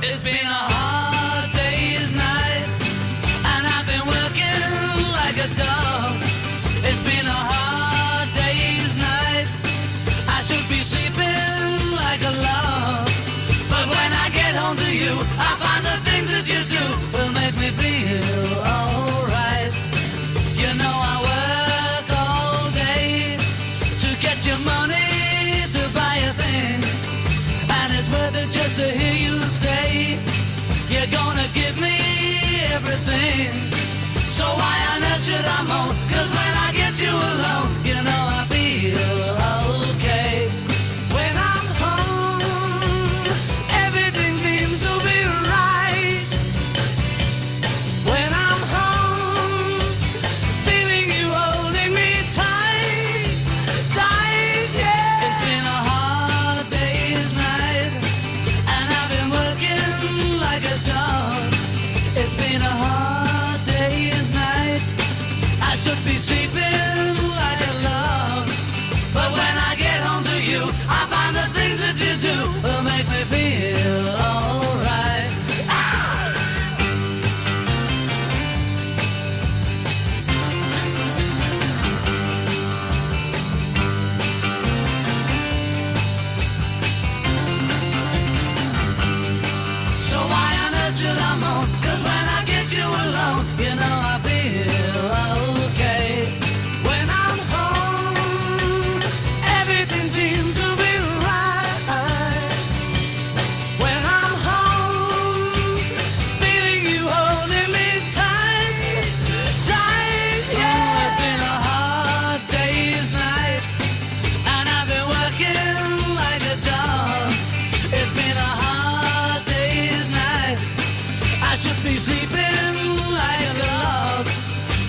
It's been a hard day's night, and I've been working like a dog. It's been a hard day's night, I should be sleeping like a log. But when I get home to you, I find the things that you do will make me feel alright. You know I work all day to get your money to buy a thing, and it's worth it just to hear you say you're gonna give me everything. So why on earth should I moan? 'Cause when I get you alone, you know I feel okay. When I'm home, everything seems to be right. When I'm home, feeling you holding me tight, tight, yeah. It's been a hard day's night, and I've been working like a dog. It's been a hard day's night, I should be sleeping like a log. But when I get home to you, I find the things that you do will make me feel alright. So why on earth should I moan? 'Cause when I get you alone, you know I feel okay. When I'm home, everything seems to be right. When I'm home, feeling you holding me tight, tight, yeah. It's been a hard day's night, and I've been working like a dog. It's been a hard day's night, I should be sleeping like a log.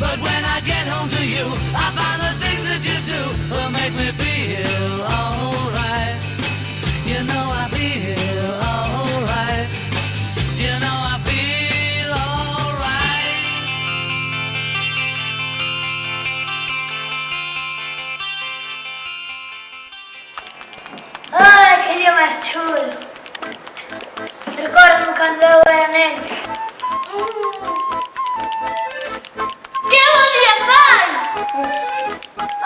But when I get home to you, I find the things that you do will make me feel alright. You know I feel alright. You know I feel alright. Ai, que dia mais chulo! Recordo-me quando eu era neno. Que bom dia, pai!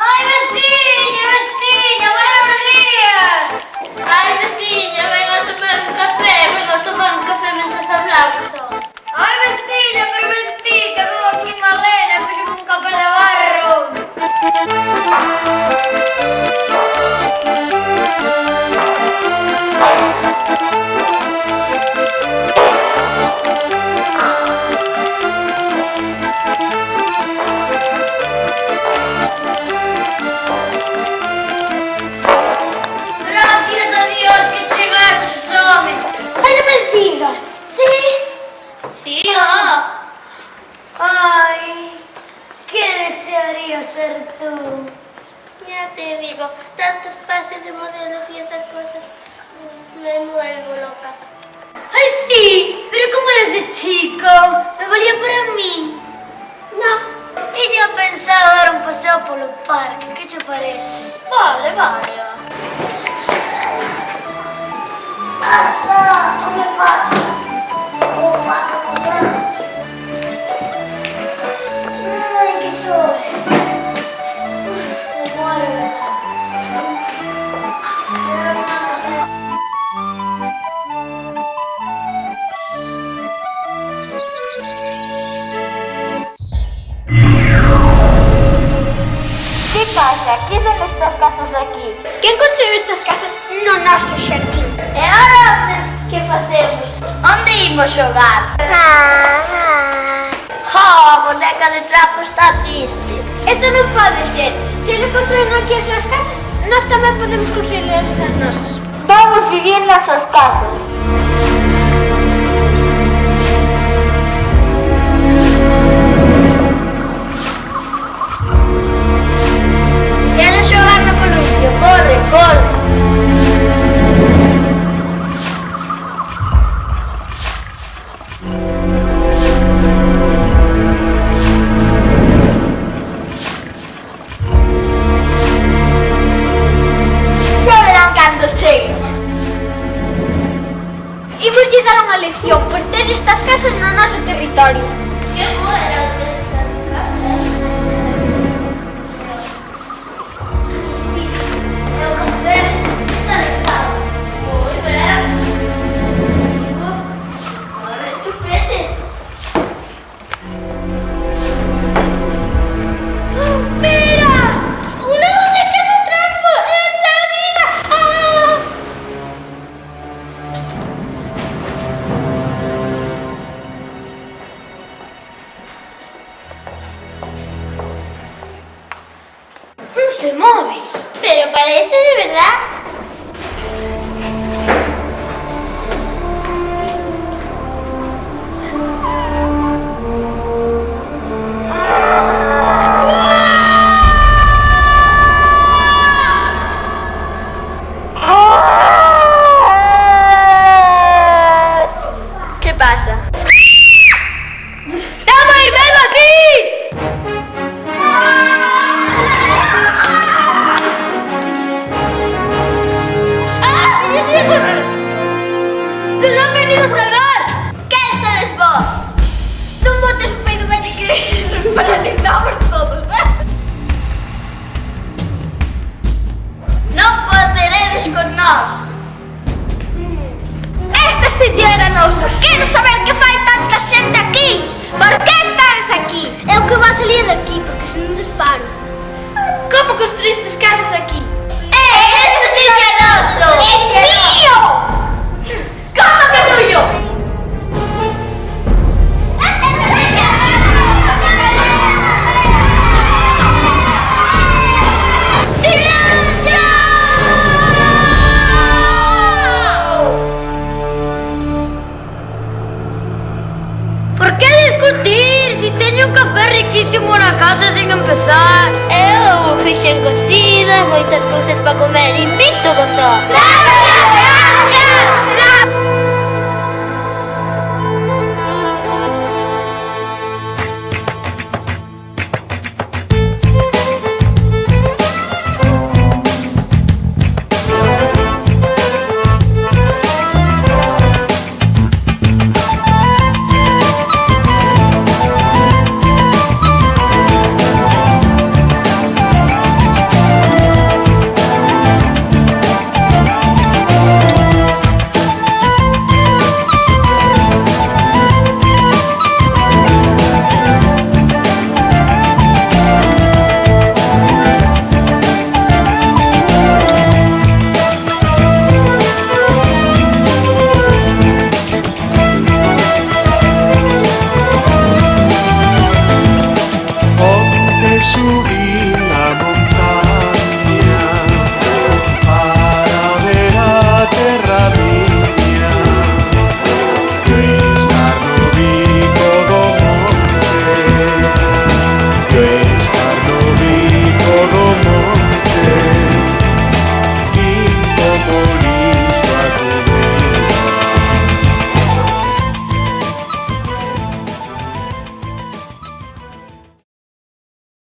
Ai, Massinha, Massinha, buenos dias! Ai, Massinha, vengo a tomar un café, mientras hablamos. Ai, Massinha, permití que veo aquí Marlene, puxo un café de barro. Gracias a Dios que chegaches, home. Ai, non me digas. Sí? Sí, Ay, que desearía ser tú. Ya te digo, tantos pases de modelos y esas cosas, me vuelvo loca. Ay, sí, pero ¿cómo eres de chico? ¿Me valía para mí? No, Y yo pensaba dar un paseo por los parques. ¿Qué te parece? vale. Pasa, no me pasa. ¿Cómo pasa los años? Ay, qué sol. Me muero. ¿Qué pasa? ¿Qué son estas casas de aquí? Quen construiu estas casas no noso xardín? E agora, que facemos? Onde imos xogar? ¡Oh, boneca de trapo está triste! Isto non pode ser. Se eles construen aquí as súas casas, nós tamén podemos construir as nosas. Vamos a vivir nas suas casas. Quero xogar no columpio. Corre, corre. Xa verán cando cheguen. Imos lle dar unha unha lección por ter estas casas no noso territorio. Que boa era o ter esta casa, Sí, é o café tal estado. Moi ben. Digo, agora é chupete. Mira! Unha boneca de trapo! Está viva! Ah! Non se move. Pero parece de verdad. Que pasa? ¡Dá máis medo así! ¡Ah! ¡Nos han venido a salvar! Quen sodes vos? Non botes o peido vete que nos paralizamos todos, Non poderedes con nós. Este sitio era noso. Quero saber que fai tanta xente aquí. Por que estades aquí? Eu que vou salir daqui, porque se non disparo. Como construístes casas aquí? Este sitio é noso.